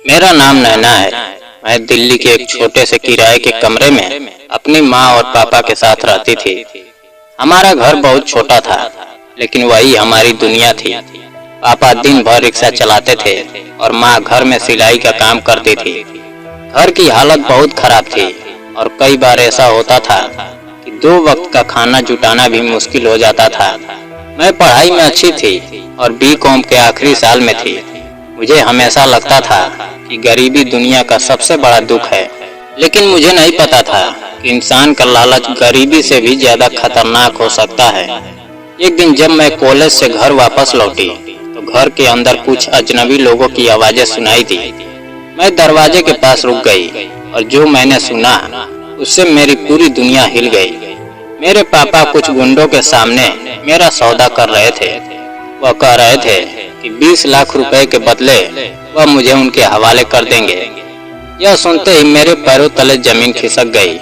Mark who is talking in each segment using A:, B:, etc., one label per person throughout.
A: मेरा नाम नैना है। मैं दिल्ली के एक छोटे से किराए के कमरे में अपनी माँ और पापा के साथ रहती थी। हमारा घर बहुत छोटा था, लेकिन वही हमारी दुनिया थी। पापा दिन भर रिक्शा चलाते थे और माँ घर में सिलाई का काम करती थी। घर की हालत बहुत खराब थी और कई बार ऐसा होता था कि 2 वक्त का खाना जुटाना भी मुश्किल हो जाता था। मैं पढ़ाई में अच्छी थी और बीकॉम के आखिरी साल में थी। मुझे हमेशा लगता था कि गरीबी दुनिया का सबसे बड़ा दुख है, लेकिन मुझे नहीं पता था कि इंसान का लालच गरीबी से भी ज्यादा खतरनाक हो सकता है। एक दिन जब मैं कॉलेज से घर वापस लौटी तो घर के अंदर कुछ अजनबी लोगों की आवाजें सुनाई दी। मैं दरवाजे के पास रुक गई और जो मैंने सुना उससे मेरी पूरी दुनिया हिल गई। मेरे पापा कुछ गुंडों के सामने मेरा सौदा कर रहे थे। वह कह रहे थे कि 20 लाख रुपए के बदले वह मुझे उनके हवाले कर देंगे। यह सुनते ही मेरे पैरों तले जमीन खिसक गई।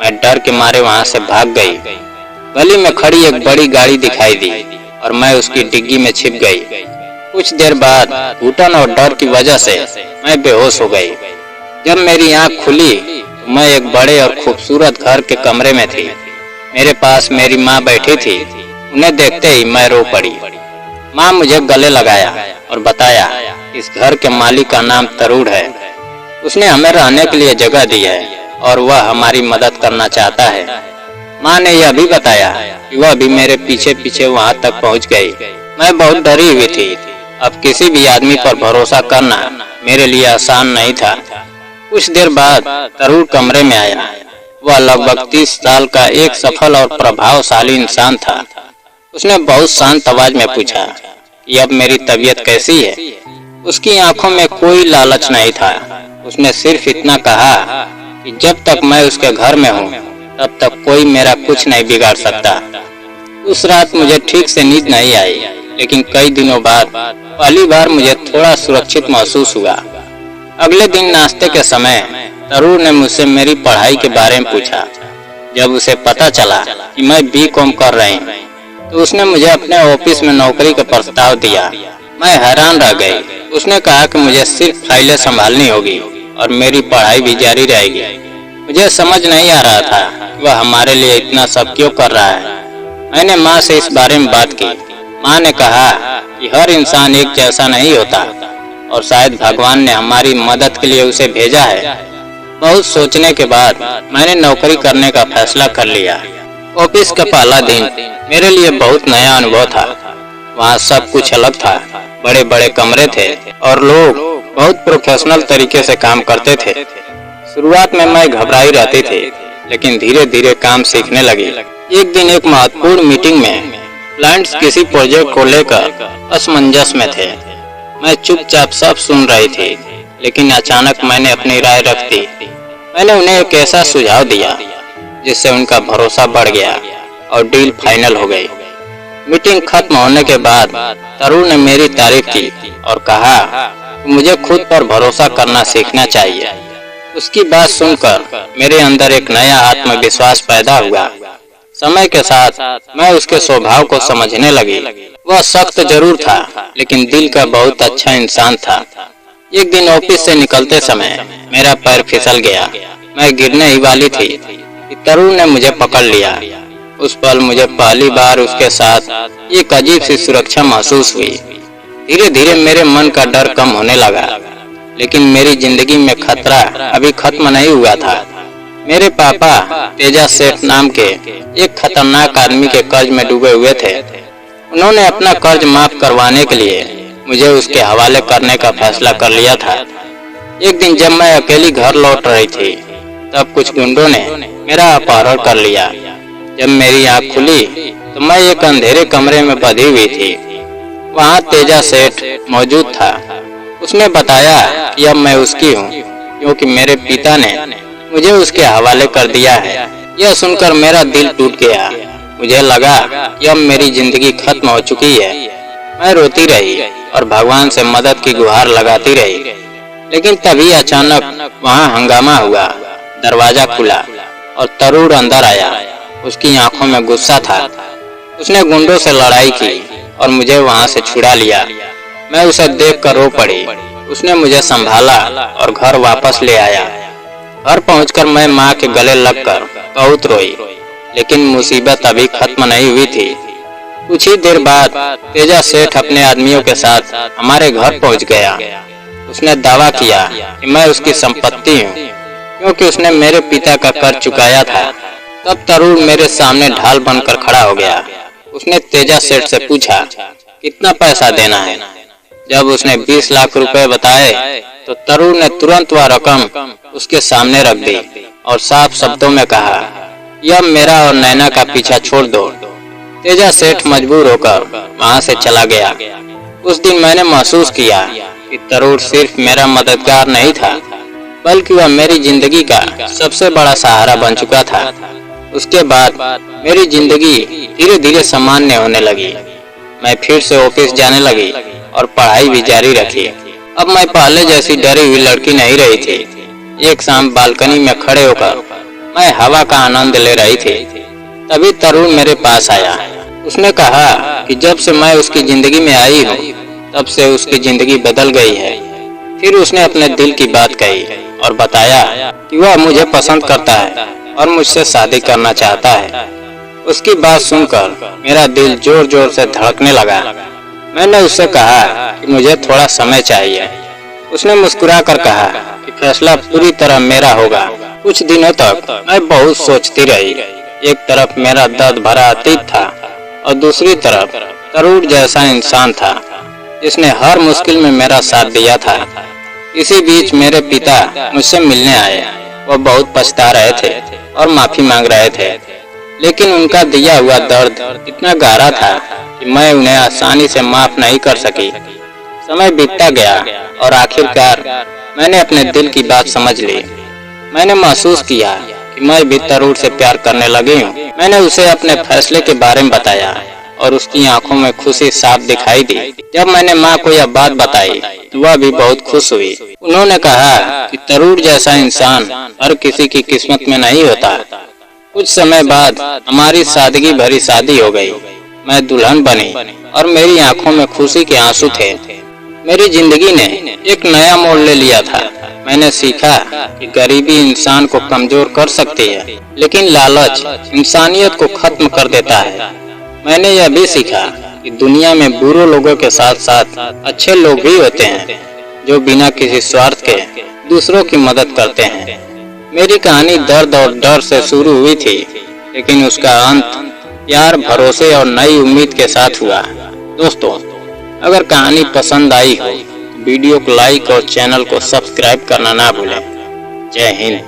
A: मैं डर के मारे वहां से भाग गई। गली में खड़ी एक बड़ी गाड़ी दिखाई दी और मैं उसकी डिग्गी में छिप गई। कुछ देर बाद घुटन और डर की वजह से मैं बेहोश हो गई। जब मेरी आंख खुली तो मैं एक बड़े और खूबसूरत घर के कमरे में थी। मेरे पास मेरी माँ बैठी थी। उन्हें देखते ही मैं रो पड़ी। माँ मुझे गले लगाया और बताया इस घर के मालिक का नाम तरुण है। उसने हमें रहने के लिए जगह दी है और वह हमारी मदद करना चाहता है। माँ ने यह भी बताया कि वह भी मेरे पीछे पीछे वहाँ तक पहुँच गई। मैं बहुत डरी हुई थी। अब किसी भी आदमी पर भरोसा करना मेरे लिए आसान नहीं था। कुछ देर बाद तरुण कमरे में आया। वह लगभग 30 साल का एक सफल और प्रभावशाली इंसान था। उसने बहुत शांत आवाज में पूछा कि अब मेरी तबीयत कैसी है। उसकी आंखों में कोई लालच नहीं था। उसने सिर्फ इतना कहा कि जब तक मैं उसके घर में हूँ तब तक कोई मेरा कुछ नहीं बिगाड़ सकता। उस रात मुझे ठीक से नींद नहीं आई, लेकिन कई दिनों बाद पहली बार मुझे थोड़ा सुरक्षित महसूस हुआ। अगले दिन नाश्ते के समय तरुण ने मुझसे मेरी पढ़ाई के बारे में पूछा। जब उसे पता चला कि मैं बीकॉम कर रही हूँ तो उसने मुझे अपने ऑफिस में नौकरी का प्रस्ताव दिया। मैं हैरान रह गई। उसने कहा कि मुझे सिर्फ फाइलें संभालनी होगी और मेरी पढ़ाई भी जारी रहेगी। मुझे समझ नहीं आ रहा था कि वह हमारे लिए इतना सब क्यों कर रहा है। मैंने माँ से इस बारे में बात की। माँ ने कहा कि हर इंसान एक जैसा नहीं होता और शायद भगवान ने हमारी मदद के लिए उसे भेजा है। बहुत सोचने के बाद मैंने नौकरी करने का फैसला कर लिया। ऑफिस का पहला दिन मेरे लिए बहुत नया अनुभव था। वहाँ सब कुछ अलग था। बड़े बड़े कमरे थे और लोग बहुत प्रोफेशनल तरीके से काम करते थे। शुरुआत में मैं घबराई रहती थी, लेकिन धीरे धीरे काम सीखने लगी। एक दिन एक महत्वपूर्ण मीटिंग में क्लाइंट्स किसी प्रोजेक्ट को लेकर असमंजस में थे। मैं चुपचाप सब सुन रही थी, लेकिन अचानक मैंने अपनी राय रख दी। मैंने उन्हें एक ऐसा सुझाव दिया जिससे उनका भरोसा बढ़ गया और डील फाइनल हो गई। मीटिंग खत्म होने के बाद तरुण ने मेरी तारीफ की और कहा कि मुझे खुद पर भरोसा करना सीखना चाहिए। उसकी बात सुनकर मेरे अंदर एक नया आत्मविश्वास पैदा हुआ। समय के साथ मैं उसके स्वभाव को समझने लगी। वह सख्त जरूर था, लेकिन दिल का बहुत अच्छा इंसान था। एक दिन ऑफिस से निकलते समय मेरा पैर फिसल गया। मैं गिरने ही वाली थी कि तरुण ने मुझे पकड़ लिया। उस पल मुझे पहली बार उसके साथ एक अजीब सी सुरक्षा महसूस हुई। धीरे धीरे मेरे मन का डर कम होने लगा, लेकिन मेरी जिंदगी में खतरा अभी खत्म नहीं हुआ था। मेरे पापा तेजा सेठ नाम के एक खतरनाक आदमी के कर्ज में डूबे हुए थे। उन्होंने अपना कर्ज माफ करवाने के लिए मुझे उसके हवाले करने का फैसला कर लिया था। एक दिन जब मैं अकेली घर लौट रही थी तब कुछ गुंडों ने मेरा अपहरण कर लिया। जब मेरी आंख खुली तो मैं एक अंधेरे कमरे में बंधी हुई थी। वहाँ तेजा सेठ मौजूद था। उसने बताया कि अब मैं उसकी हूँ, क्योंकि मेरे पिता ने मुझे उसके हवाले कर दिया है। यह सुनकर मेरा दिल टूट गया। मुझे लगा कि अब मेरी जिंदगी खत्म हो चुकी है। मैं रोती रही और भगवान से मदद की गुहार लगाती रही, लेकिन तभी अचानक वहाँ हंगामा हुआ। दरवाजा खुला और तरुण अंदर आया। उसकी आंखों में गुस्सा था। उसने गुंडों से लड़ाई की और मुझे वहां से छुड़ा लिया। मैं उसे देखकर रो पड़ी। उसने मुझे संभाला और घर वापस ले आया। घर पहुंचकर मैं माँ के गले लगकर बहुत रोई, लेकिन मुसीबत अभी खत्म नहीं हुई थी। कुछ ही देर बाद तेजा सेठ अपने आदमियों के साथ हमारे घर पहुंच गया। उसने दावा किया कि मैं उसकी संपत्ति हूँ, क्योंकि उसने मेरे पिता का कर चुकाया था। तब तरुण मेरे सामने ढाल बनकर खड़ा हो गया। उसने तेजा सेठ से पूछा, कितना पैसा देना है? जब उसने 20 लाख रुपए बताए तो तरुण ने तुरंत वह रकम उसके सामने रख दी और साफ शब्दों में कहा, यह मेरा और नैना का पीछा छोड़ दो। तेजा सेठ मजबूर होकर वहां से चला गया। उस दिन मैंने महसूस किया कि तरुण सिर्फ मेरा मददगार नहीं था, बल्कि वह मेरी जिंदगी का सबसे बड़ा सहारा बन चुका था। उसके बाद मेरी जिंदगी धीरे धीरे सामान्य होने लगी। मैं फिर से ऑफिस जाने लगी और पढ़ाई भी जारी रखी। अब मैं पहले जैसी डरी हुई लड़की नहीं रही थी। एक शाम बालकनी में खड़े होकर मैं हवा का आनंद ले रही थी। तभी तरुण मेरे पास आया। उसने कहा कि जब से मैं उसकी जिंदगी में आई हूँ, तब से उसकी जिंदगी बदल गई है। फिर उसने अपने दिल की बात कही और बताया कि वह मुझे पसंद करता है और मुझसे शादी करना चाहता है। उसकी बात सुनकर मेरा दिल जोर जोर से धड़कने लगा। मैंने उससे कहा कि मुझे थोड़ा समय चाहिए। उसने मुस्कुरा कर कहा कि फैसला पूरी तरह मेरा होगा। कुछ दिनों तक मैं बहुत सोचती रही। एक तरफ मेरा दर्द भरा अतीत था और दूसरी तरफ तरुण जैसा इंसान था जिसने हर मुश्किल में मेरा साथ दिया था। इसी बीच मेरे पिता मुझसे मिलने आए। वो बहुत पछता रहे थे और माफी मांग रहे थे, लेकिन उनका दिया हुआ दर्द इतना गहरा था कि मैं उन्हें आसानी से माफ नहीं कर सकी। समय बीतता गया और आखिरकार मैंने अपने दिल की बात समझ ली। मैंने महसूस किया कि मैं भी तरुण से प्यार करने लगी हूँ। मैंने उसे अपने फैसले के बारे में बताया और उसकी आंखों में खुशी साफ दिखाई दी। जब मैंने माँ को यह बात बताई तो वह भी बहुत खुश हुई। उन्होंने कहा कि तरुण जैसा इंसान हर किसी की किस्मत में नहीं होता। कुछ समय बाद हमारी सादगी भरी शादी हो गई। मैं दुल्हन बनी और मेरी आंखों में खुशी के आंसू थे। मेरी जिंदगी ने एक नया मोड़ ले लिया था। मैंने सीखा कि गरीबी इंसान को कमजोर कर सकती है, लेकिन लालच इंसानियत को खत्म कर देता है। मैंने यह भी सीखा कि दुनिया में बुरे लोगों के साथ साथ अच्छे लोग भी होते हैं जो बिना किसी स्वार्थ के दूसरों की मदद करते हैं। मेरी कहानी दर्द और डर से शुरू हुई थी, लेकिन उसका अंत प्यार, भरोसे और नई उम्मीद के साथ हुआ। दोस्तों, अगर कहानी पसंद आई हो तो वीडियो को लाइक और चैनल को सब्सक्राइब करना ना भूलें। जय हिंद।